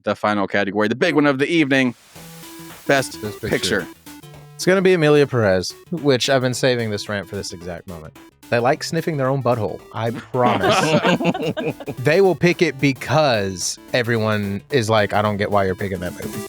the final category, the big one of the evening, Best Picture. It's going to be Emilia Pérez, which I've been saving this rant for this exact moment. They like sniffing their own butthole. I promise. They will pick it because everyone is like, I don't get why you're picking that movie.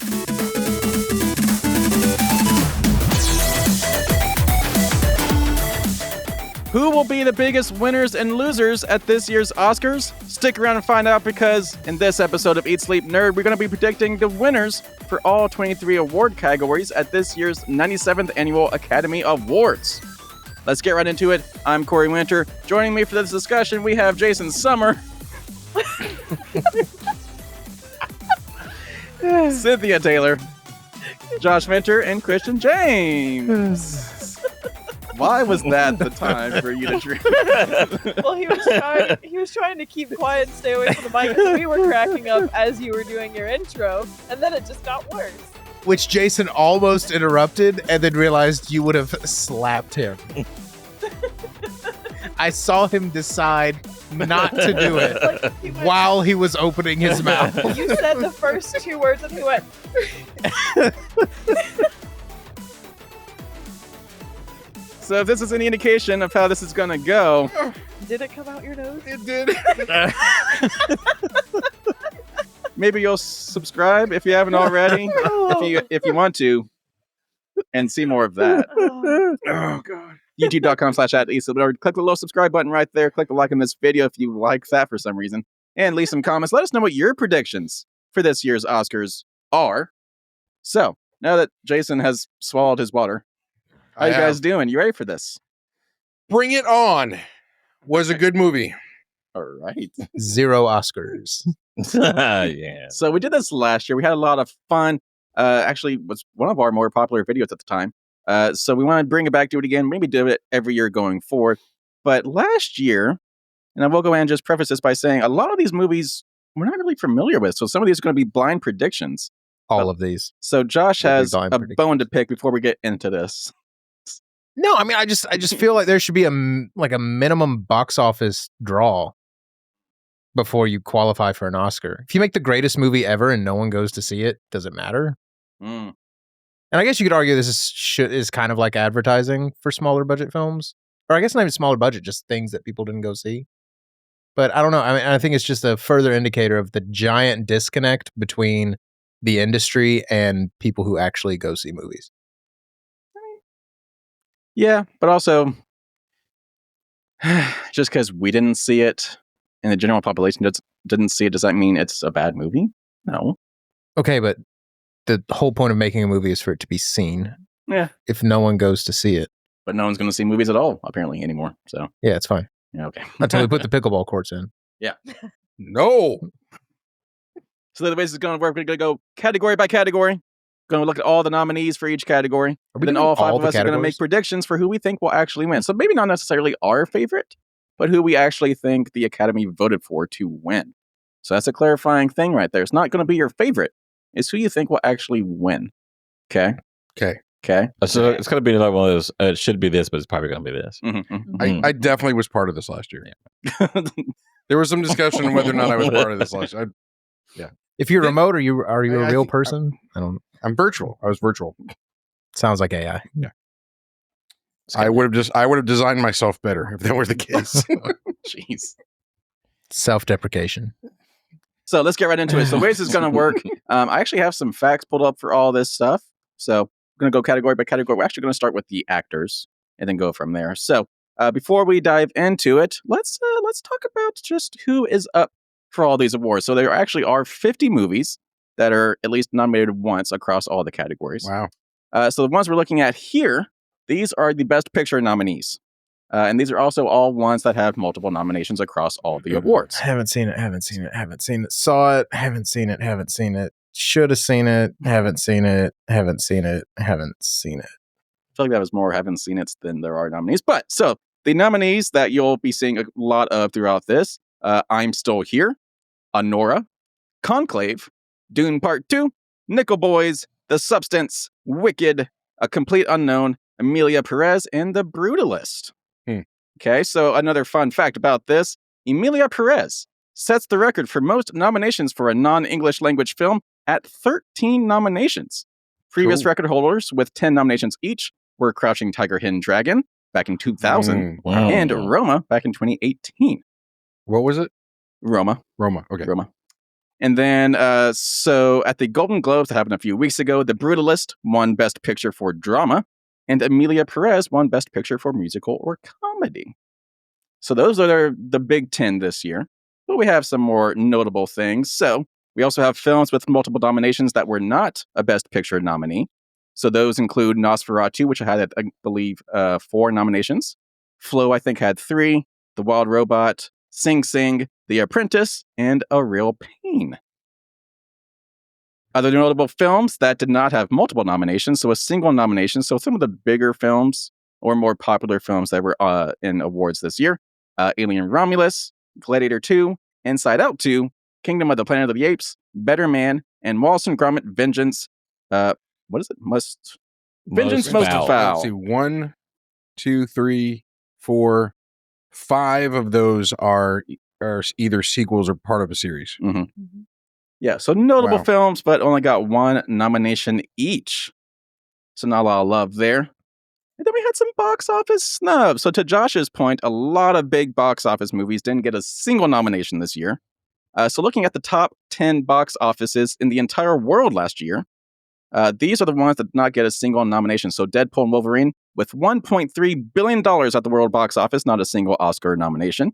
Who will be the biggest winners and losers at this year's Oscars? Stick around and find out, because in this episode of Eat Sleep Nerd, we're going to be predicting the winners for all 23 award categories at this year's 97th Annual Academy Awards. Let's get right into it. I'm Corey Winter. Joining me for this discussion, we have Jason Summer, Cynthia Taylor, Josh Winter, and Christian James. Why was that the time for you to drink? Well, he was trying to keep quiet and stay away from the mic because we were cracking up as you were doing your intro, and then it just got worse. Which Jason almost interrupted and then realized you would have slapped him. I saw him decide not to do it while he was opening his mouth. You said the first two words and he went... So if this is any indication of how this is going to go... Did it come out your nose? It did. Maybe you'll subscribe if you haven't already, if you want to, and see more of that. Oh, God. YouTube.com/@eatsleep. Click the little subscribe button right there. Click the like on this video if you like that for some reason. And leave some comments. Let us know what your predictions for this year's Oscars are. So, now that Jason has swallowed his water, how you guys doing? You ready for this? Bring It On was a good movie. All right. 0 Oscars. Yeah. So we did this last year. We had a lot of fun. Actually, it was one of our more popular videos at the time. So we want to bring it back, do it again, maybe do it every year going forward. But last year, and I will go ahead and just preface this by saying a lot of these movies we're not really familiar with. So some of these are going to be blind predictions. All of these. So Josh has a bone to pick before we get into this. No, I mean, I just feel like there should be a minimum box office draw before you qualify for an Oscar. If you make the greatest movie ever and no one goes to see it, does it matter? Mm. And I guess you could argue this is kind of like advertising for smaller budget films. Or I guess not even smaller budget, just things that people didn't go see. But I don't know. I mean, I think it's just a further indicator of the giant disconnect between the industry and people who actually go see movies. Yeah, but also, just because we didn't see it and the general population didn't see it, does that mean it's a bad movie? No. Okay, but the whole point of making a movie is for it to be seen. Yeah. If no one goes to see it. But no one's going to see movies at all, apparently, anymore. So yeah, it's fine. Yeah, okay. Until we put the pickleball courts in. Yeah. No. So the way this is going to work, we're going to go category by category. Going to look at all the nominees for each category. And then all 5 of us are going to make predictions for who we think will actually win. So maybe not necessarily our favorite, but who we actually think the Academy voted for to win. So that's a clarifying thing right there. It's not going to be your favorite. It's who you think will actually win. Okay? Okay. Okay. So it's going to be like one of those, it should be this, but it's probably going to be this. Mm-hmm, mm-hmm. I definitely was part of this last year. Yeah. There was some discussion on whether or not I was part of this last year. Yeah. If you're remote, are you a real person? I'm virtual. I was virtual. Sounds like AI. Yeah. I would have designed myself better if that were the case. Jeez. Self-deprecation. So let's get right into it. So the way this is going to work, I actually have some facts pulled up for all this stuff. So we're going to go category by category. We're actually going to start with the actors and then go from there. So before we dive into it, let's talk about just who is up for all these awards. So there actually are 50 movies that are at least nominated once across all the categories. Wow. So the ones we're looking at here, these are the Best Picture nominees. And these are also all ones that have multiple nominations across all the awards. Haven't seen it. Saw it. Haven't seen it. Should have seen it. Haven't seen it. I feel like that was more haven't seen it than there are nominees. But so the nominees that you'll be seeing a lot of throughout this, I'm Still Here, Anora, Conclave, Dune Part 2, Nickel Boys, The Substance, Wicked, A Complete Unknown, Emilia Pérez, and The Brutalist. Okay, so another fun fact about this, Emilia Pérez sets the record for most nominations for a non-English language film at 13 nominations. Previous Cool. record holders with 10 nominations each were Crouching Tiger, Hidden Dragon back in 2000 Wow. and Roma back in 2018. What was it? Roma. Okay. Roma. And then, so at the Golden Globes that happened a few weeks ago, The Brutalist won Best Picture for Drama, and Emilia Pérez won Best Picture for Musical or Comedy. So those are the big 10 this year. But we have some more notable things. So we also have films with multiple nominations that were not a Best Picture nominee. So those include Nosferatu, which had, I believe, 4 nominations. Flow, I think, had 3. The Wild Robot, Sing Sing, The Apprentice, and A Real Pain. Other notable films that did not have multiple nominations, so a single nomination. So some of the bigger films or more popular films that were in awards this year. Alien Romulus, Gladiator 2, Inside Out 2, Kingdom of the Planet of the Apes, Better Man, and Wallace and Gromit: Vengeance. What is it? Vengeance Most Foul. Foul. Let's see. 1, 2, 3, 4, 5 of those are either sequels or part of a series. Yeah, so notable Wow. films, but only got 1 nomination each. So not a lot of love there. And then we had some box office snubs. So to Josh's point, a lot of big box office movies didn't get a single nomination this year. So looking at the top 10 box offices in the entire world last year, these are the ones that did not get a single nomination. So Deadpool and Wolverine with $1.3 billion at the world box office, not a single Oscar nomination.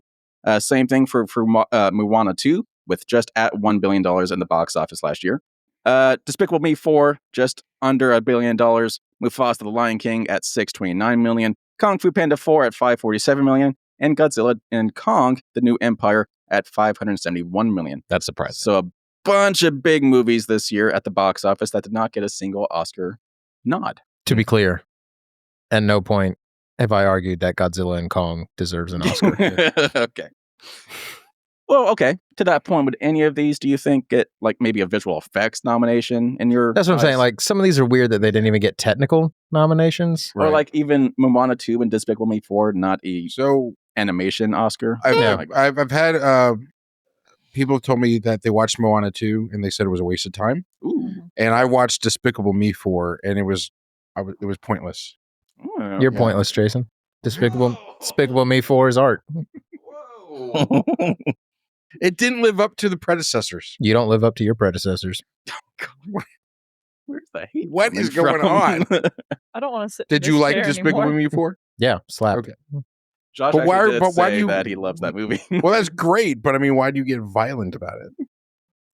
Same thing for Moana 2 with just at $1 billion in the box office last year. Despicable Me 4, just under $1 billion. Mufasa the Lion King at $629 million. Kung Fu Panda 4 at $547 million. And Godzilla and Kong, The New Empire at $571 million. That's surprising. So a bunch of big movies this year at the box office that did not get a single Oscar nod. To be clear, at no point have I argued that Godzilla and Kong deserves an Oscar. Okay. Well, okay. To that point, would any of these, do you think, get like maybe a visual effects nomination in your That's what I'm saying. eyes? Like, some of these are weird that they didn't even get technical nominations. Or like even Moana 2 and Despicable Me 4, not a So animation Oscar. I've had people told me that they watched Moana 2 and they said it was a waste of time. Ooh. And I watched Despicable Me 4 and it was pointless. Oh, You're yeah. pointless, Jason. Despicable Me 4 is art. Whoa. It didn't live up to the predecessors. You don't live up to your predecessors. Where's the hate? What coming is going from? on? I don't want to sit. Did in you this like chair Despicable anymore. Me 4? Yeah, slap. Okay. Josh But why- actually did but why say do you- that he loves that movie. Well, that's great, but I mean, why do you get violent about it?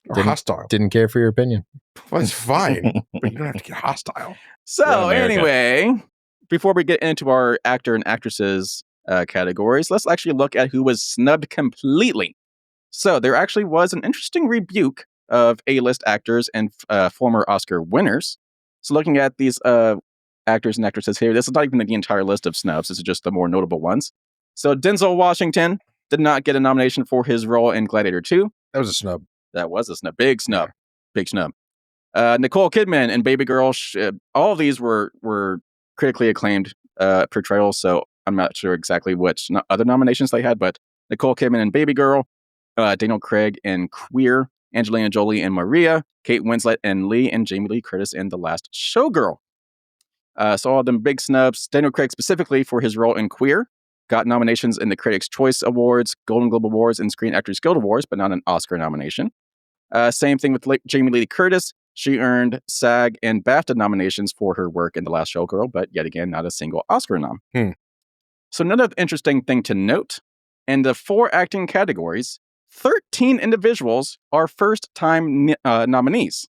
Or Didn't- hostile? Didn't care for your opinion. Well, that's fine, but you don't have to get hostile. We're So in America. anyway, before we get into our actor and actresses categories, let's actually look at who was snubbed completely. So there actually was an interesting rebuke of A-list actors and former Oscar winners. So looking at these actors and actresses here, this is not even the entire list of snubs. This is just the more notable ones. So Denzel Washington did not get a nomination for his role in Gladiator 2. That was a snub. That was a snub. Big snub. Big snub. Nicole Kidman and Baby Girl, all of these were critically acclaimed portrayals, so I'm not sure exactly which other nominations they had, but Nicole Kidman and Baby Girl, Daniel Craig and Queer, Angelina Jolie and Maria, Kate Winslet and Lee, and Jamie Lee Curtis in The Last Showgirl. So all of them big snubs. Daniel Craig specifically for his role in Queer got nominations in the Critics' Choice Awards, Golden Globe Awards, and Screen Actors Guild Awards, but not an Oscar nomination. Same thing with Jamie Lee Curtis. She earned SAG and BAFTA nominations for her work in The Last Showgirl, but yet again, not a single Oscar nom. So another interesting thing to note, in the 4 acting categories, 13 individuals are first-time nominees.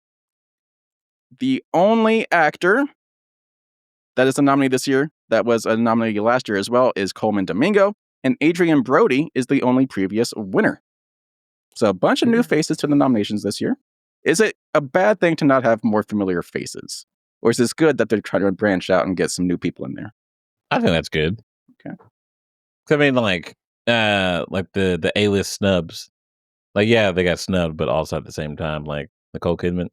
The only actor that is a nominee this year, that was a nominee last year as well, is Coleman Domingo, and Adrian Brody is the only previous winner. So a bunch of new faces to the nominations this year. Is it a bad thing to not have more familiar faces? Or is this good that they're trying to branch out and get some new people in there? I think that's good. Okay. 'Cause I mean, like the A-list snubs, like yeah, they got snubbed, but also at the same time, like Nicole Kidman,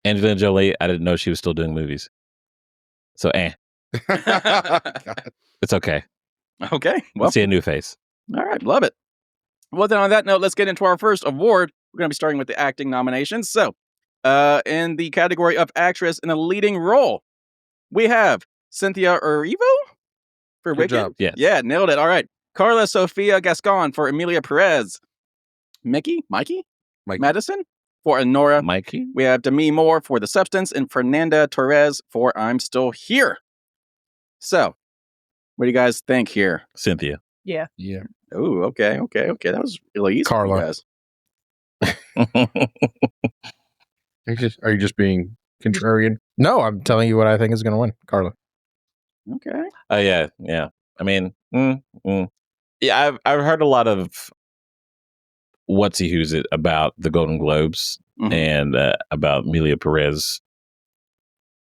Angelina Jolie, I didn't know she was still doing movies, so it's okay. Okay. Well, Let's see a new face. all right. Love it. Well, then on that note, let's get into our first award. We're going to be starting with the acting nominations. So, in the category of actress in a leading role, we have Cynthia Erivo for Good Wicked. job. Yes. Yeah, nailed it. All right. Carla Sofia Gascon for Emilia Pérez. Mikey Madison for Honora. Mikey? We have Demi Moore for The Substance and Fernanda Torres for I'm Still Here. So, what do you guys think here? Cynthia. Yeah. Yeah. Oh, okay. That was really easy for you Carla. guys. Are you just being contrarian? No, I'm telling you what I think is going to win. Carla. Okay. Oh, yeah. I mean, yeah, I've heard a lot of who's it about the Golden Globes Mhm. and about Emilia Perez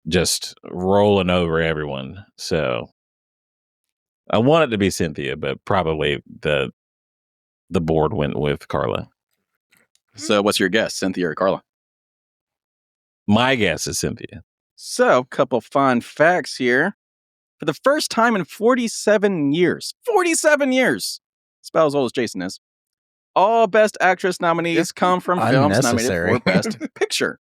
just rolling over everyone. So I want it to be Cynthia, but probably the board went with Carla. So, what's your guess, Cynthia or Carla? My guess is Cynthia. So, couple fun facts here. For the first time in 47 years, it's about as old as Jason is, all Best Actress nominees come from films nominated Unnecessary. for Best Picture.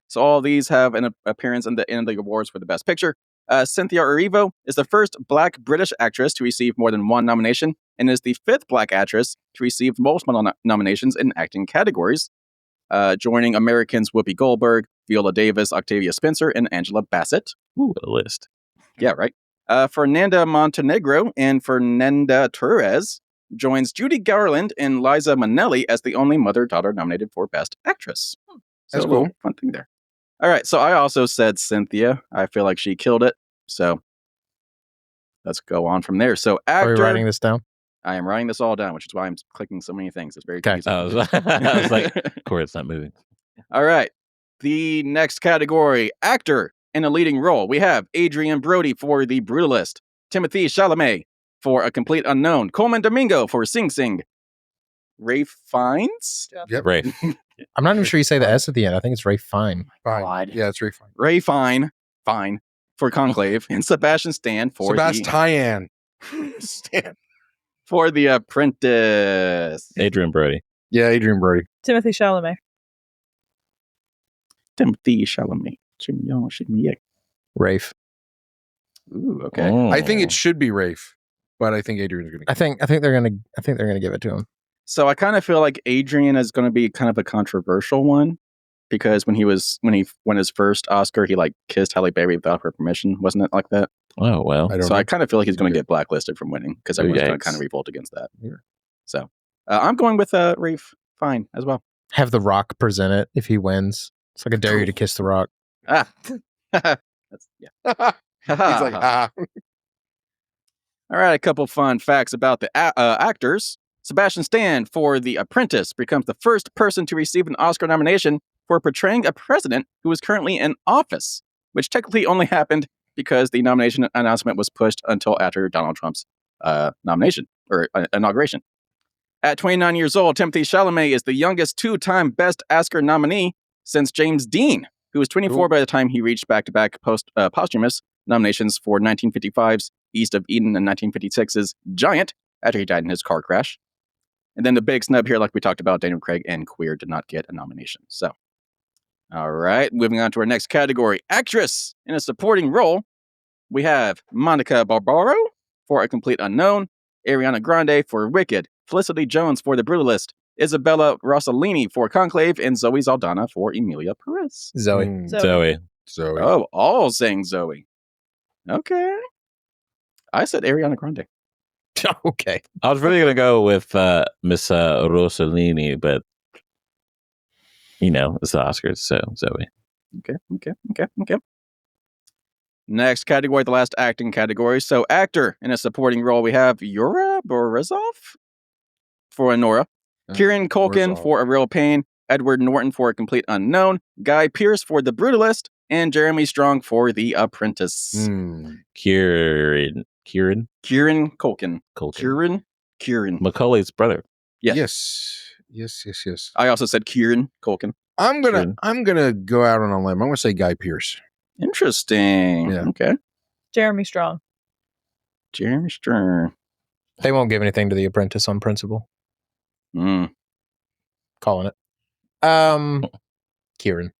So all these have an appearance in the end of the awards for the Best Picture. Cynthia Erivo is the first Black British actress to receive more than one nomination and is the fifth Black actress to receive multiple nominations in acting categories, joining Americans Whoopi Goldberg, Viola Davis, Octavia Spencer, and Angela Bassett. Ooh, what a list. Yeah, right. Fernanda Montenegro and Fernanda Torres joins Judy Garland and Liza Minnelli as the only mother-daughter nominated for Best Actress. So That's a little cool. fun thing there. All right, so I also said Cynthia. I feel like she killed it. So let's go on from there. So Are actor, we writing this down? I am writing this all down, which is why I'm clicking so many things. It's very Okay. confusing. I was like, Corey, it's not moving. All right. The next category, actor in a leading role. We have Adrian Brody for The Brutalist, Timothée Chalamet for A Complete Unknown, Coleman Domingo for Sing Sing, Rafe Fiennes? Yep. Rafe. I'm not even sure you say the S at the end. I think it's Ray Fine. Fine. God. Yeah, it's very fine. Ray Fine for Conclave, and Sebastian Stan for Sebastian. Stan. for The Apprentice. Adrian Brody. Yeah, Adrian Brody. Timothée Chalamet. Timothée Chalamet. Rafe. Ooh, okay. Oh. I think it should be Rafe, but I think Adrian's going to. I think they're gonna give it to him. So I kind of feel like Adrian is going to be kind of a controversial one because when he won his first Oscar, he like kissed Halle Berry without her permission, wasn't it like that? Oh, well. I don't So know. I kind of feel like he's going to Okay. get blacklisted from winning because everyone's going to Yikes. kind of revolt against that. So I'm going with Rafe Fine as well. Have The Rock present it if he wins. It's like a dare you to kiss The Rock. Ah, that's yeah. He's like, ah. All right, a couple fun facts about the actors. Sebastian Stan for The Apprentice becomes the first person to receive an Oscar nomination for portraying a president who is currently in office, which technically only happened because the nomination announcement was pushed until after Donald Trump's nomination or inauguration. At 29 years old, Timothée Chalamet is the youngest two-time Best Oscar nominee since James Dean, who was 24 Cool. by the time he reached back-to-back posthumous nominations for 1955's East of Eden and 1956's Giant after he died in his car crash. And then the big snub here, like we talked about, Daniel Craig and Queer did not get a nomination. So, all right, moving on to our next category. Actress in a supporting role. We have Monica Barbaro for A Complete Unknown, Ariana Grande for Wicked, Felicity Jones for The Brutalist, Isabella Rossellini for Conclave, and Zoe Saldana for Emilia Pérez. Zoe. Mm, Zoe. Zoe. Oh, all saying Zoe. Okay. I said Ariana Grande. Okay. I was really going to go with Miss Rossellini, but, it's the Oscars, so Zoe. Okay. Next category, the last acting category. So, actor in a supporting role, we have Yura Borisov for Honora, Kieran Culkin Borisov. for A Real Pain, Edward Norton for A Complete Unknown, Guy Pearce for The Brutalist, and Jeremy Strong for The Apprentice. Mm. Kieran Kieran Culkin. Culkin. Kieran. Macaulay's brother. Yes. Yes. I also said Kieran Culkin. I'm Kieran. gonna go out on a limb. I'm gonna say Guy Pearce. Interesting. Yeah. Okay. Jeremy Strong. Jeremy Strong. They won't give anything to The Apprentice on principle. Calling it. Kieran.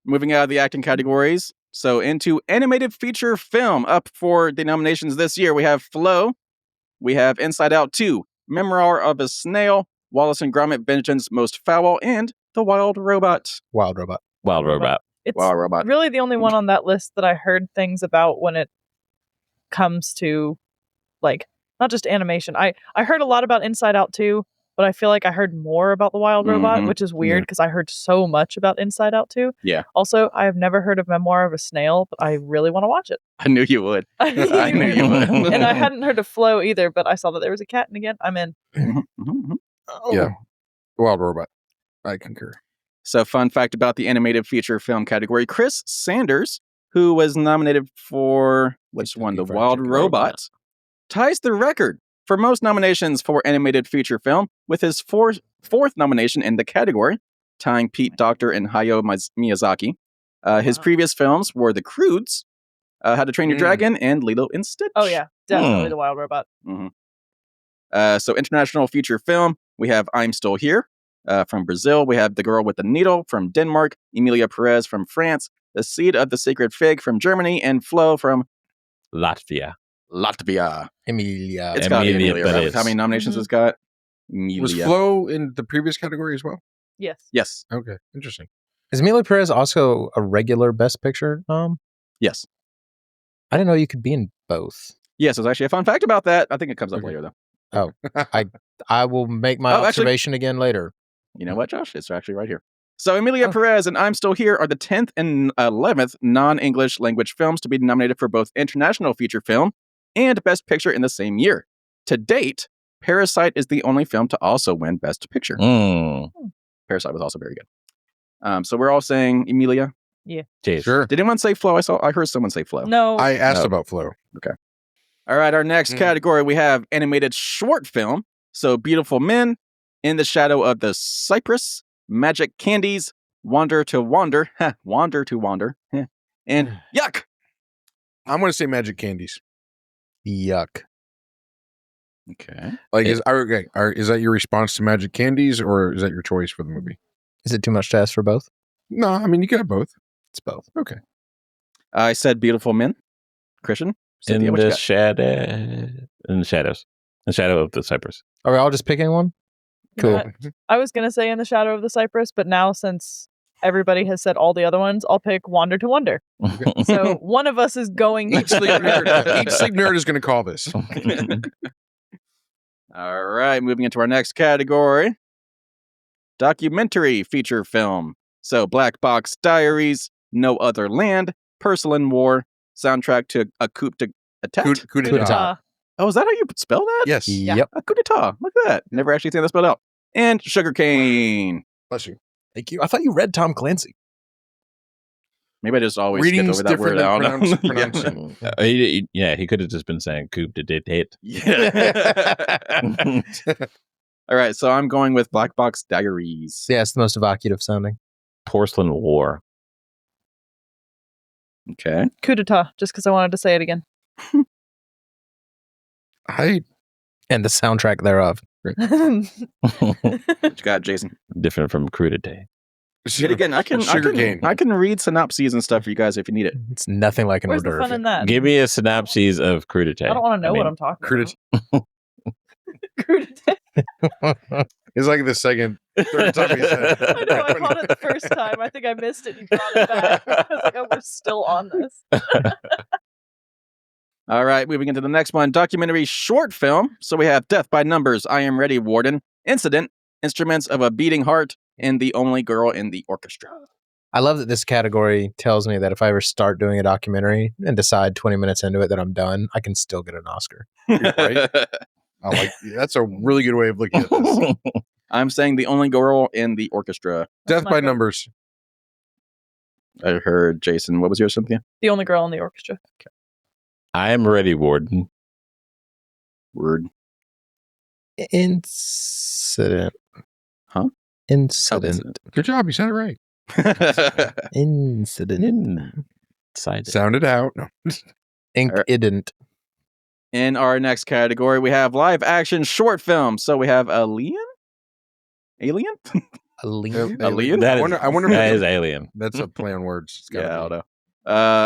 Moving out of the acting categories, so into animated feature film. Up for the nominations this year, we have Flow, we have Inside Out 2, Memoir of a Snail, Wallace and Gromit: Vengeance Most Foul, and The Wild Robot. Wild Robot. Wild Robot. It's Wild Robot. really the only one on that list that I heard things about when it comes to, like, not just animation. I heard a lot about Inside Out 2, but I feel like I heard more about The Wild Robot, Mhm. which is weird because I heard so much about Inside Out 2. Yeah. Also, I have never heard of Memoir of a Snail, but I really want to watch it. I knew you would. I knew you would. And I hadn't heard of Flow either, but I saw that there was a cat, and again, I'm in. Yeah. Wild Robot. I concur. So, fun fact about the animated feature film category: Chris Sanders, who was nominated for which one? The Wild Robot, ties the record for most nominations for animated feature film with his fourth nomination in the category, tying Pete Docter and Hayao Miyazaki. His previous films were The Croods, How to Train Your Dragon, and Lilo and Stitch. Oh, yeah. Definitely The Wild Robot. So international feature film, we have I'm Still Here from Brazil. We have The Girl with the Needle from Denmark, Emilia Pérez from France, The Seed of the Sacred Fig from Germany, and Flow from Latvia. Emilia. It's got to be Emilia Emilia, right? Pérez. How many nominations it's got? Emilia. Was Flo in the previous category as well? Yes. Yes. Okay, interesting. Is Emilia Perez also a regular Best Picture? Yes. I didn't know you could be in both. Yes, there's actually a fun fact about that. I think it comes up Okay. later, though. I will make my actually- observation again later. You know what, Josh? It's actually right here. So Emilia Pérez and I'm Still Here are the 10th and 11th non-English language films to be nominated for both International Feature Film and Best Picture in the same year. To date, Parasite is the only film to also win Best Picture. Parasite was also very good. So we're all saying Emilia. Jeez. Sure. Did anyone say Flow? I heard someone say Flow. No. I asked No. about Flo. All right, our next category, we have animated short film. So Beautiful Men, In the Shadow of the Cypress, Magic Candies, Wander to Wander, Wander to Wander, and Yuck. I'm going to say Magic Candies. Yuck. Okay. Like, is that your response to Magic Candies, or is that your choice for the movie? Is it too much to ask for both? No, I mean, you can have both. It's both. Okay. I said Beautiful Men. Christian? Cynthia, In what you the got? shadows. The shadow of the cypress. Are we all just picking one? Cool. I was going to say In the Shadow of the Cypress, but now since everybody has said all the other ones, I'll pick Wander to Wonder. So one of us is going Each sleep nerd is going to call this. All right, moving into our next category. Documentary feature film. So Black Box Diaries, No Other Land, Porcelain War, soundtrack to A Coup d'etat. Coup d'etat. Oh, is that how you spell that? Yes. Yep. A coup d'etat. Look at that. Never actually seen that spelled out. And Sugarcane. Bless you. Thank you. I thought you read Tom Clancy. Maybe I just always skip Reading's over that word. different I than don't know. pronouncing. He could have just been saying coup d'etat. Yeah. All right, so I'm going with Black Box Diaries. Yeah, it's the most evocative sounding. Porcelain War. Okay. coup d'etat, just because I wanted to say it again. And the soundtrack thereof. What you got, Jason? Different from crudité. Yet again, I Sugarcane. can read synopses and stuff for you guys if you need it. It's nothing like an Where's hors the d'oeuvre. fun in that? Give me a synopsis of crudité. I don't want to know what I'm talking Crudité. about. Coup d'etat. It's like the third time he said it. I know, I caught it the first time. I think I missed it. You brought it back. I was like, oh, we're still on this. All right, moving into the next one. Documentary short film. So we have Death by Numbers, I Am Ready, Warden, Incident, Instruments of a Beating Heart, and The Only Girl in the Orchestra. I love that this category tells me that if I ever start doing a documentary and decide 20 minutes into it that I'm done, I can still get an Oscar. Right? That's a really good way of looking at this. I'm saying The Only Girl in the Orchestra. Death my by vote. Numbers. I heard Jason. What was yours, Cynthia? The Only Girl in the Orchestra. I am ready, Warden. Word. Incident. Huh? Incident. Good job. You said it right. Incident. Inside. Sound it out. No. Incident. In our next category, we have live action short film. So we have Alien. Alien? Alien? Alien? That I is, wonder if that that's is Alien. that's a play on words. It's gotta Yeah,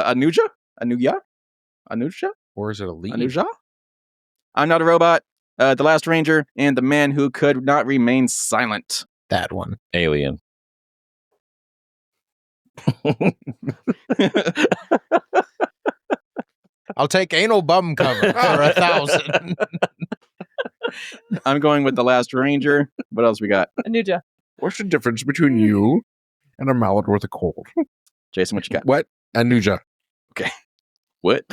I be. don't know. Anuja? Anuja? Or is it a lead? Anuja? I'm Not a Robot, The Last Ranger, and The Man Who Could Not Remain Silent. That one. Alien. I'll take anal bum cover for 1,000. I'm going with The Last Ranger. What else we got? Anuja. What's the difference between you and a mallet with a cold? Jason, what you got? What? Anuja. What?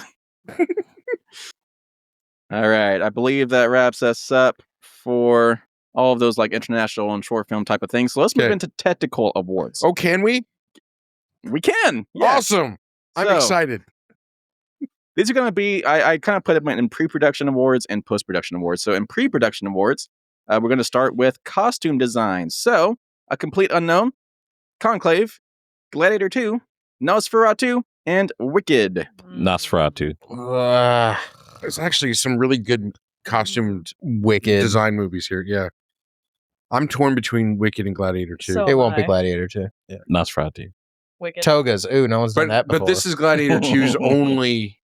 All right. I believe that wraps us up for all of those like international and short film type of things. So let's move Okay. into technical awards. Oh, can we? We can. Yes. Awesome. I'm So, excited. These are going to be, I kind of put them in pre-production awards and post-production awards. So in pre-production awards, we're going to start with costume design. So A Complete Unknown, Conclave, Gladiator 2, Nosferatu, and Wicked. Nosferatu. There's actually some really good costumed Wicked. design movies here. Yeah. I'm torn between Wicked and Gladiator 2. So- It won't be Hi. Gladiator 2. Yeah. Nosferatu. Wicked. Togas. Ooh, no one's done that before. but this is Gladiator 2's only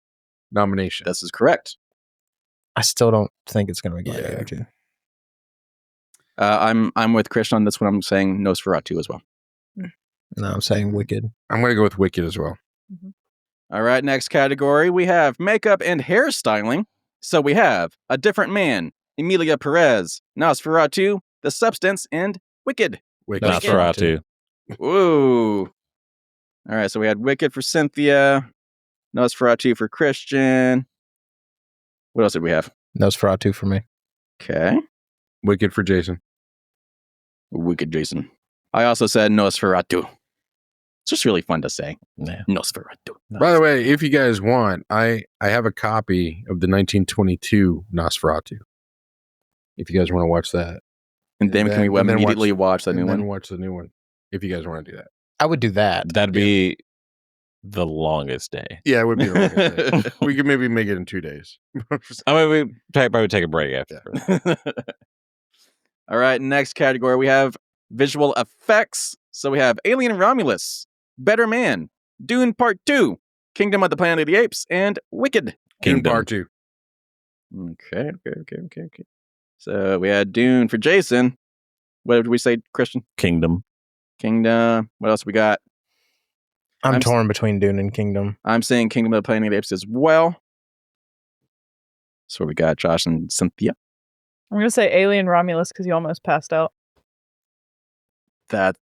nomination. This is correct. I still don't think it's going to be Yeah. Gladiator 2. I'm with Christian on this one. I'm saying Nosferatu as well. No, I'm saying Wicked. I'm going to go with Wicked as well. All right, next category, we have makeup and hairstyling. So we have A Different Man, Emilia Pérez, Nosferatu, The Substance, and Wicked. Wicked. Nosferatu. Ooh. All right, so we had Wicked for Cynthia, Nosferatu for Christian. What else did we have? Nosferatu for me. Okay. Wicked for Jason. Wicked Jason. I also said Nosferatu. It's just really fun to say. Yeah. Nosferatu. By the way, if you guys want, I have a copy of the 1922 Nosferatu. If you guys want to watch that. And then can we and then immediately watch the and new then one? watch the new one. If you guys want to do that. I would do that. That'd be the longest day. Yeah, it would be a long day. We could maybe make it in 2 days. I mean, we probably take a break after. All right, next category, we have visual effects. So we have Alien Romulus, Better Man, Dune Part 2, Kingdom of the Planet of the Apes, and Wicked. Dune Kingdom. Part 2. Okay. So we had Dune for Jason. What did we say, Christian? Kingdom. Kingdom. What else we got? I'm I'm torn between Dune and Kingdom. I'm saying Kingdom of the Planet of the Apes as well. So we got Josh and Cynthia. I'm going to say Alien Romulus because you almost passed out. That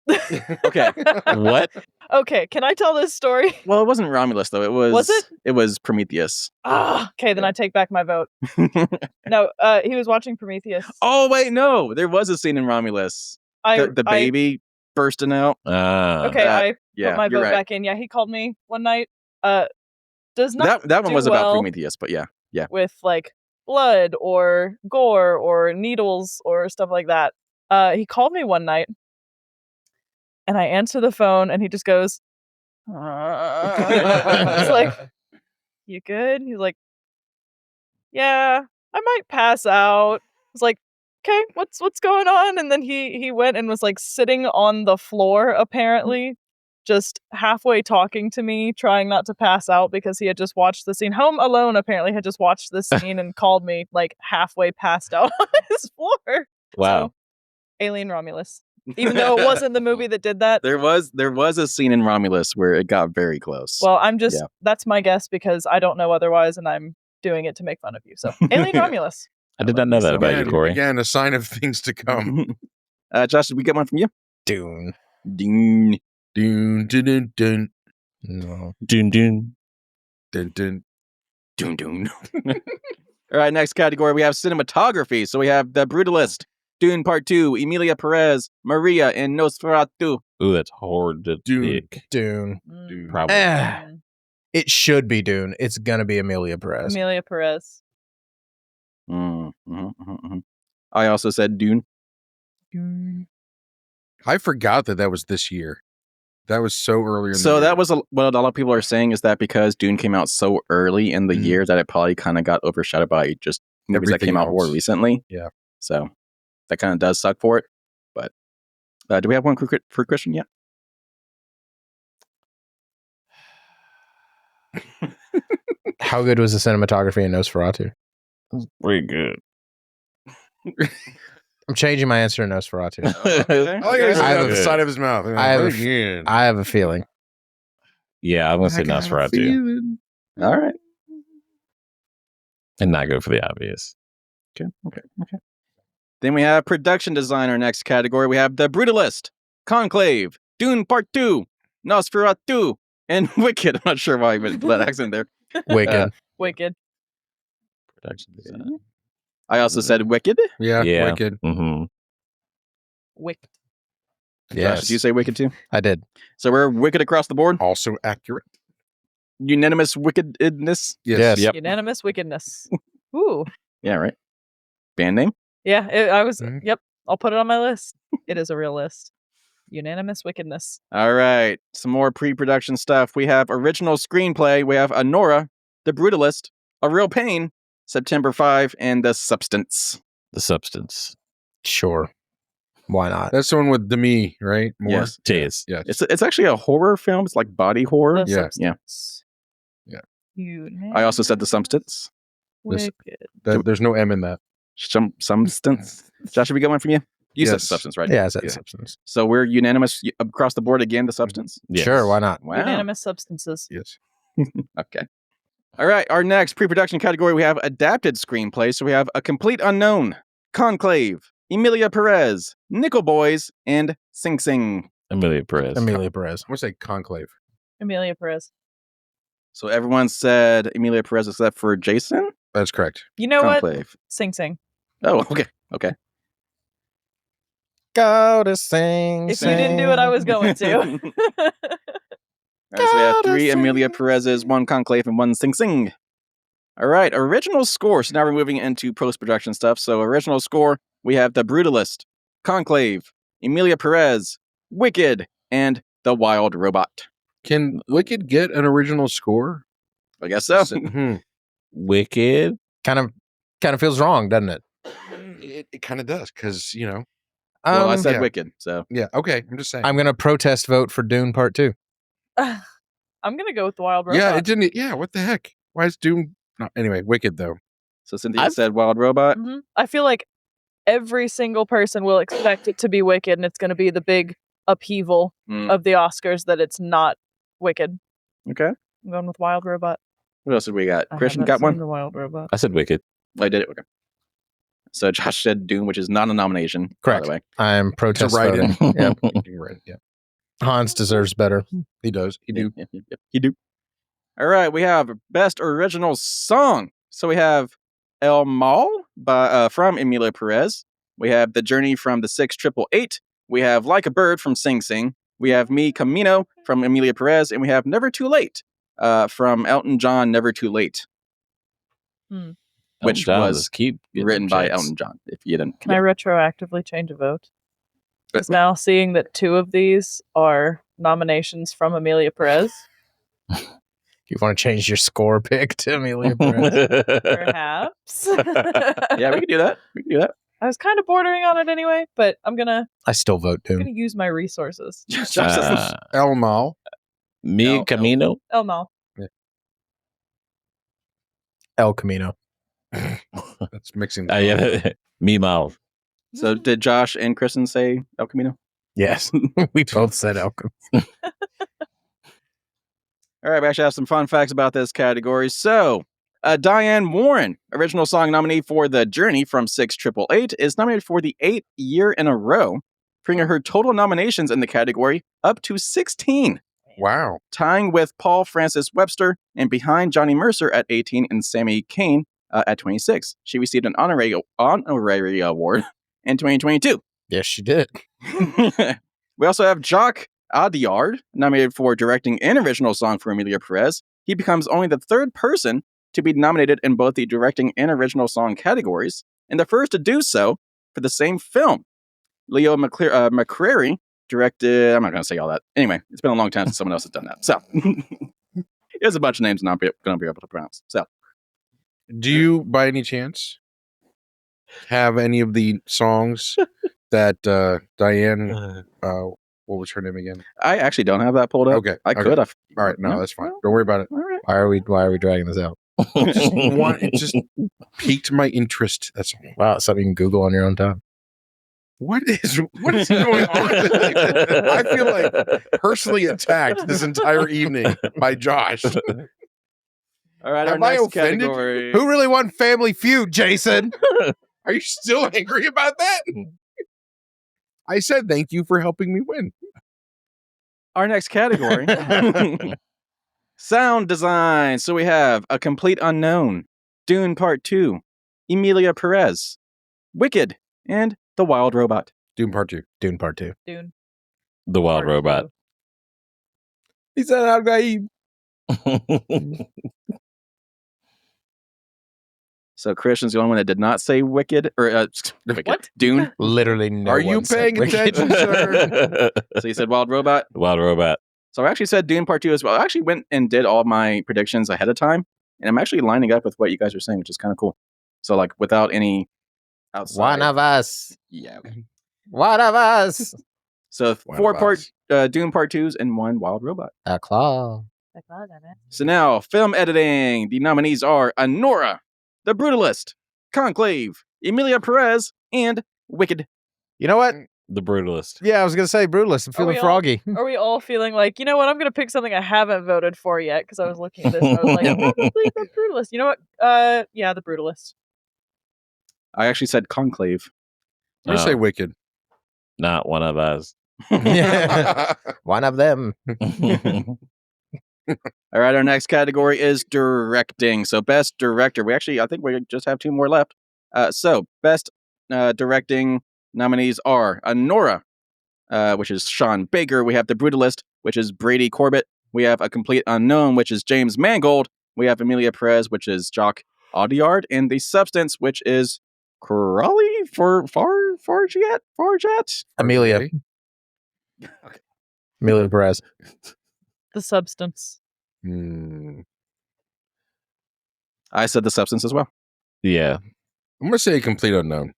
okay. What? Okay, can I tell this story? Well, it wasn't Romulus though. It was. Was it? It was Prometheus. Ah, okay, then I take back my vote. No, he was watching Prometheus. Oh wait, no. There was a scene in Romulus. The baby bursting out. Okay, that- I Yeah, put my you're vote right. back in. Yeah, he called me one night. Does not That one do was about well Prometheus, but yeah. with like blood or gore or needles or stuff like that. He called me one night, and I answer the phone, and he just goes, It's like, "You good?" He's like, "Yeah, I might pass out." I was like, "Okay, what's going on?" And then he went and was like sitting on the floor apparently, just halfway talking to me, trying not to pass out because he had just watched the scene. Home Alone apparently had just watched the scene and called me like halfway passed out on his floor. Wow. So, Alien Romulus. Even though it wasn't the movie that did that. There was a scene in Romulus where it got very close. Well, I'm just Yeah. that's my guess because I don't know otherwise and I'm doing it to make fun of you. So Alien Romulus. I did not know that about you, Again, Corey. Again, a sign of things to come. Josh, did we get one from you? Dune. Ding. Dun, dun, dun, dun, No. Dune Dune. dun, dun. Dun, dun. All right, next category, we have cinematography. So we have The Brutalist, Dune Part 2, Emilia Pérez, Maria, and Nosferatu. Ooh, that's hard to Dune. pick. Dune. Mm. Probably. Mm. It should be Dune. It's going to be Emilia Pérez. Emilia Pérez. I also said Dune. I forgot that was this year. That was so early in the So year. that was what a lot of people are saying is that because Dune came out so early in the Mhm. year that it probably kind of got overshadowed by just movies that Everything came out more else. recently. Yeah. So that kind of does suck for it. But Do we have one for Christian yet? How good was the cinematography in Nosferatu? Pretty good. I'm changing my answer to Nosferatu. Okay. Oh, yeah, I out have of the a- side of his mouth. I have a f- Again. I have a feeling. Yeah, I'm gonna say Nosferatu All right. and not go for the obvious. Okay. Then we have production designer next category. We have The Brutalist, Conclave, Dune Part 2, Nosferatu, and Wicked. I'm not sure why I put that accent there. Wicked. Wicked. Production design. I also said Wicked. Yeah, Yeah. Wicked. Mm-hmm. Wicked. Josh, Yes, did you say Wicked too? I did. So we're Wicked across the board. Also accurate. Unanimous wickedness. Yes. Yep. Unanimous wickedness. Ooh. Yeah, right. Band name. Yeah, I was. Mhm. Yep. I'll put it on my list. It is a real list. Unanimous wickedness. All right. Some more pre-production stuff. We have original screenplay. We have Honora, The Brutalist, A Real Pain, September 5, and The Substance. The Substance. Sure. Why not? That's the one with Demi, right? More? Yes. Cheers. Yes. It's actually a horror film. It's like body horror. The Yeah. substance. Yeah. Unanimous. I also said The Substance. This- Wicked. There's no M in that. Substance. Josh, should we get one from you? You said Yes. Substance, right? Yeah, I said Yeah. substance. So we're unanimous across the board again, The Substance? Yes. Sure, why not? Wow. Unanimous substances. Yes. Okay. All right. Our next pre-production category, we have adapted screenplay. So we have A Complete Unknown, Conclave, Emilia Pérez, Nickel Boys, and Sing Sing. Emilia Pérez. Emilia Pérez. I'm going to say Conclave. Emilia Pérez. So everyone said Emilia Pérez except for Jason? That's correct. You know what? Conclave. Sing Sing. Oh, okay. Okay. Go to sing. If you didn't do it, I was going to. All right, so we have 3 Emilia Perez's, 1 Conclave, and 1 Sing Sing. All right, original score. So now we're moving into post-production stuff. So original score, we have The Brutalist, Conclave, Emilia Pérez, Wicked, and The Wild Robot. Can Wicked get an original score? I guess so. Wicked. Kind of feels wrong, doesn't it? It kind of does because, you know. Well, I said yeah. Wicked, so. Yeah. Okay. I'm just saying. I'm gonna protest vote for Dune Part 2. I'm gonna go with the Wild Robot. Yeah. It didn't. Yeah. What the heck? Why is Doom? No, anyway, Wicked though. So Cynthia said Wild Robot. Mhm. I feel like every single person will expect it to be Wicked, and it's going to be the big upheaval Mm. of the Oscars that it's not Wicked. Okay. I'm going with Wild Robot. What else did we got? I Christian haven't got one? seen The Wild Robot. I said Wicked. I did it. Okay. So Josh said Doom, which is not a nomination. Correct. By the way. I'm protest write-in. voting. Yep. You're right. Yeah. Hans deserves better. He does. He do. Yep. You do. All right. We have Best Original Song. So we have El Mal from Emilia Pérez. We have The Journey from the 6888. We have Like a Bird from Sing Sing. We have Me Camino from Emilia Pérez. And we have Never Too Late from Elton John, Never Too Late. Which Elton John was just keep getting Written by checks. Elton John, if you didn't. Can I retroactively change a vote? Because now seeing that 2 of these are nominations from Emilia Pérez, You want to change your score pick to Emilia Pérez? perhaps. Yeah, we can do that. We can do that. I was kind of bordering on it anyway, but I'm gonna I still vote Dune. use my resources. Josh says- El Mal. Me El- Camino. El Mal. El Camino. That's mixing. Yeah. Me Mal. So did Josh and Kristen say El Camino? Yes. We both said El Camino. All right, we actually have some fun facts about this category. So, Diane Warren, original song nominee for The Journey from 6888, is nominated for the 8th year in a row, bringing her total nominations in the category up to 16, Wow. tying with Paul Francis Webster and behind Johnny Mercer at 18 and Sammy Kane at 26. She received an honorary award in 2022. Yes, she did. We also have Jacques Audiard, nominated for directing an original song for Emilia Pérez. He becomes only the 3rd person to be nominated in both the directing and original song categories, and the first to do so for the same film. Leo McCrary directed... I'm not going to say all that. Anyway, it's been a long time since someone else has done that. So, there's a bunch of names I'm not going to be able to pronounce. So, Do you, by any chance, have any of the songs that Diane, what was her name again? I actually don't have that pulled up. Okay, I okay. could have. All right, no, No, that's fine. no. Don't worry about it. All right. Why are we dragging this out? It just piqued my interest. That's all. Wow, it's something you can Google on your own time. What is going on? I feel like personally attacked this entire evening by Josh. All right, our Have I next offended you? category. Who really won Family Feud, Jason? Are you still angry about that? I said thank you for helping me win. Our next category. Sound design. So we have A Complete Unknown, Dune Part 2, Emilia Pérez, Wicked, and The Wild Robot. Doom Part 2. Dune Part 2. Dune. The Wild Part Robot. 2. He said Al Gaib. So Christian's the only one that did not say Wicked or Wicked. What? Dune. Literally no Are you one said paying Wicked. attention, sir? So you said Wild Robot. Wild Robot. So I actually said Dune Part 2 as well. I actually went and did all my predictions ahead of time, and I'm actually lining up with what you guys are saying, which is kind of cool. So like without any outside. One of us. Yeah. Okay. One of us. So One four of part us. Dune Part 2s and one Wild Robot. A claw. So now, film editing. The nominees are Anora, The Brutalist, Conclave, Emilia Pérez, and Wicked. You know what? The Brutalist. Yeah, I was gonna say Brutalist. I'm feeling we all- froggy. Are we all feeling like, you know what, I'm going to pick something I haven't voted for yet because I was looking at this and I was like, probably The Brutalist. You know what? Yeah, The Brutalist. I actually said Conclave. I'm going to say Oh, Wicked. not one of us. Yeah. One of them. All right, our next category is directing. So best director. I think we just have two more left. So best directing nominees are Anora, which is Sean Baker. We have The Brutalist, which is Brady Corbett. We have A Complete Unknown, which is James Mangold. We have Emilia Pérez, which is Jock Audiard. And The Substance, which is Corrali Farjat? Emilia. Okay. Emilia Perez. The Substance. I said The Substance as well. Yeah. I'm going to say Complete Unknown.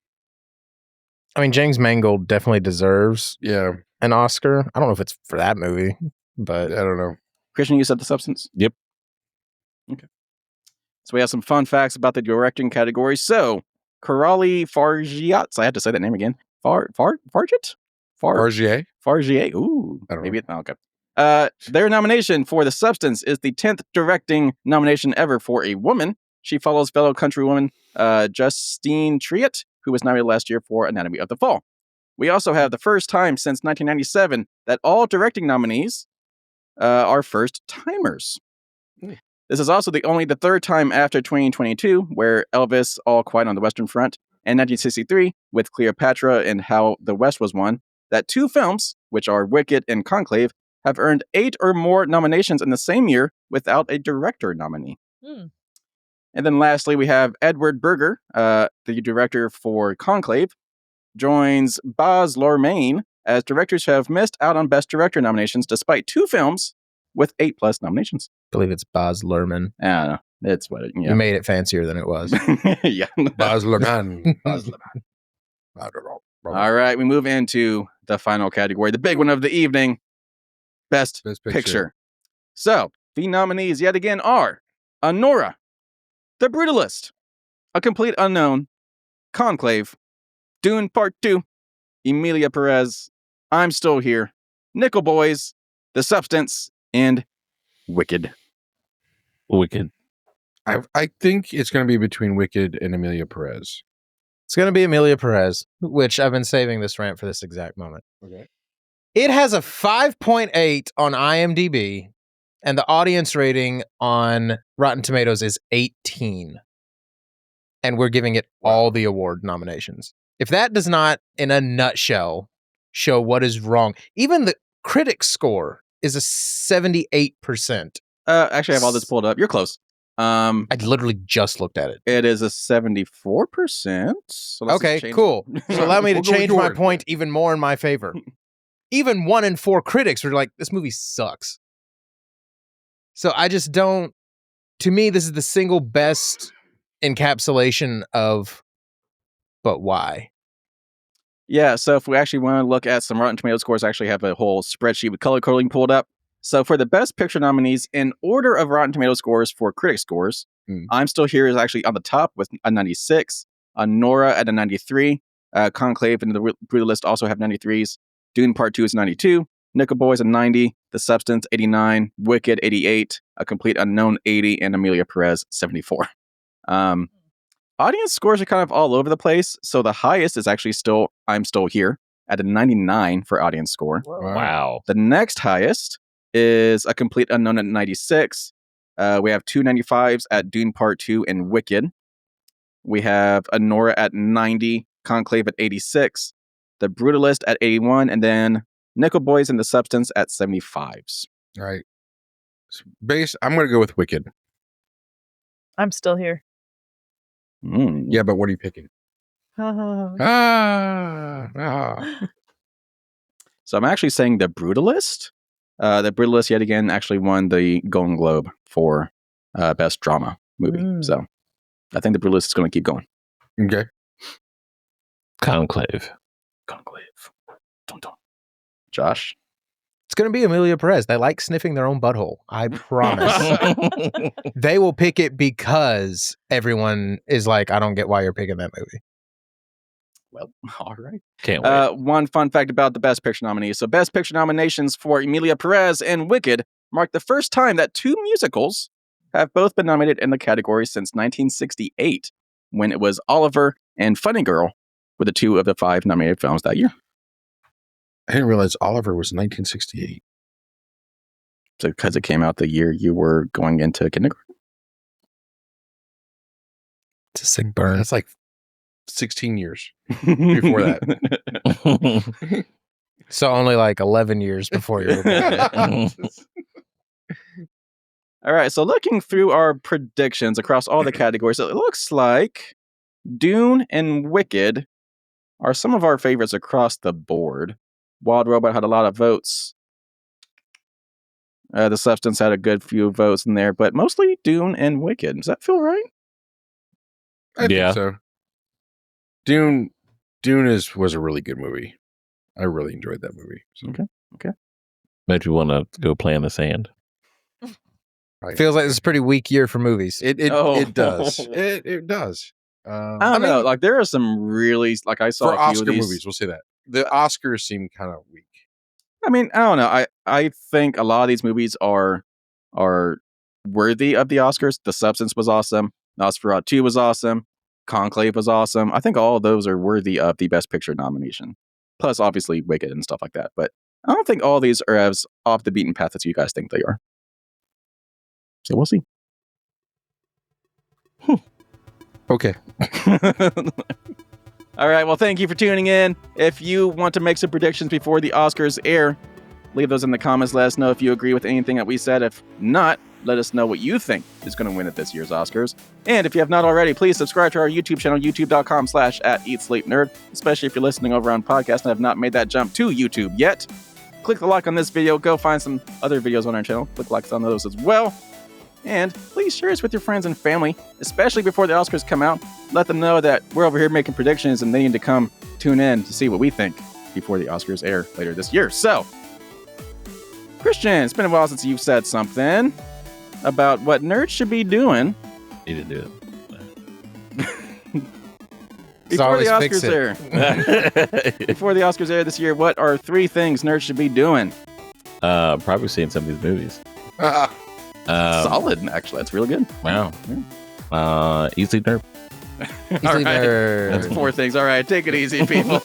I mean, James Mangold definitely deserves Yeah, an Oscar. I don't know if it's for that movie, but I don't know. Christian, you said The Substance? Yep. Okay. So we have some fun facts about the directing category. So, Corrali Farjat. I had to say that name again. Farjat? RGA? Fargier. Ooh. I don't Maybe okay. Their nomination for The Substance is the 10th directing nomination ever for a woman. She follows fellow countrywoman Justine Triet, who was nominated last year for Anatomy of the Fall. We also have the first time since 1997 that all directing nominees are first timers. This is also the third time after 2022, where Elvis, All Quiet on the Western Front, and 1963 with Cleopatra and How the West Was Won, that two films, which are Wicked and Conclave, have earned 8 or more nominations in the same year without a director nominee. And then lastly, we have Edward Berger, the director for Conclave, joins Baz Luhrmann as directors who have missed out on Best Director nominations despite 2 films with 8+ nominations. I believe it's Baz Luhrmann. I don't know. It's what it, You yeah. made it fancier than it was. Yeah. Baz Luhrmann. I don't know. All right, we move into the final category, the big one of the evening, Best Best Picture. So, the nominees yet again are Anora, The Brutalist, A Complete Unknown, Conclave, Dune Part 2, Emilia Pérez, I'm Still Here, Nickel Boys, The Substance, and Wicked. Wicked. I think it's going to be between Wicked and Emilia Pérez. It's going to be Emilia Pérez, which I've been saving this rant for this exact moment. Okay. It has a 5.8 on IMDb, and the audience rating on Rotten Tomatoes is 18. And we're giving it all the award nominations. If that does not, in a nutshell, show what is wrong, even the critic score is a 78%. Actually, I have all this pulled up. You're close. I literally just looked at it. It is a 74%. So let's Okay, just change- cool. So allow me to We'll go with change my yours. point even more in my favor. Even 1 in 4 critics are like, this movie sucks. So I just don't, to me, this is the single best encapsulation of, but why? Yeah, so if we actually want to look at some Rotten Tomato scores, I actually have a whole spreadsheet with color coding pulled up. So for the Best Picture nominees, in order of Rotten Tomato scores for critic scores, I'm Still Here is actually on the top with a 96, Nora at a 93, Conclave and The Brutalist also have 93s, Dune Part 2 is 92, Nickel Boys a 90, The Substance 89, Wicked 88, A Complete Unknown 80, and Emilia Pérez 74. Audience scores are kind of all over the place, so the highest is actually still I'm Still Here at a 99 for audience score. Wow. The next highest is A Complete Unknown at 96. We have 295s at Dune Part 2 and Wicked. We have a Nora at 90, Conclave at 86, The Brutalist at 81, and then Nickel Boys and The Substance at 75s. All right. I'm going to go with Wicked. I'm Still Here. Yeah, but what are you picking? So I'm actually saying The Brutalist. The Brutalist yet again actually won the Golden Globe for Best Drama Movie. So I think The Brutalist is going to keep going. Okay. Conclave. Dun, dun. Josh? It's going to be Emilia Pérez. They like sniffing their own butthole. I promise. They will pick it because everyone is like, I don't get why you're picking that movie. Well, all right. Can't wait. One fun fact about the Best Picture nominees. So Best Picture nominations for Emilia Pérez and Wicked mark the first time that two musicals have both been nominated in the category since 1968, when it was Oliver and Funny Girl were the two of the 5 nominated films that year. I didn't realize Oliver was 1968. So because it came out the year you were going into kindergarten? It's a sick burn. That's like 16 years before that. So only like 11 years before you were born. All right, so looking through our predictions across all the categories, it looks like Dune and Wicked are some of our favorites across the board. Wild Robot had a lot of votes. The Substance had a good few votes in there, but mostly Dune and Wicked. Does that feel right? I think so. Dune was a really good movie. I really enjoyed that movie. So. Okay. Made you want to go play in the sand. Feels like this is a pretty weak year for movies. It does. It does. I don't know. Like there are some really I saw for a few Oscar of these movies. We'll say that the Oscars seem kind of weak. I mean, I don't know. I think a lot of these movies are worthy of the Oscars. The Substance was awesome. Nosferatu 2 was awesome. Conclave was awesome. I think all of those are worthy of the Best Picture nomination. Plus, obviously, Wicked and stuff like that. But I don't think all these are as off the beaten path as you guys think they are. So we'll see. Okay. All right. Well, thank you for tuning in. If you want to make some predictions before the Oscars air, leave those in the comments. Let us know if you agree with anything that we said. If not, let us know what you think is going to win at this year's Oscars. And if you have not already, please subscribe to our YouTube channel, youtube.com/@EatSleepNerd, especially if you're listening over on podcast and have not made that jump to YouTube yet. Click the like on this video. Go find some other videos on our channel. Click likes on those as well. And please share us with your friends and family, especially before the Oscars come out. Let them know that we're over here making predictions and they need to come tune in to see what we think before the Oscars air later this year. So, Christian, it's been a while since you've said something about what nerds should be doing. You didn't do it. Before the Oscars air. Before the Oscars air this year, what are 3 things nerds should be doing? Probably seeing some of these movies. Solid, actually. That's really good. Wow. Easy nerd. Easily nerd. That's 4 things. All right, take it easy, people.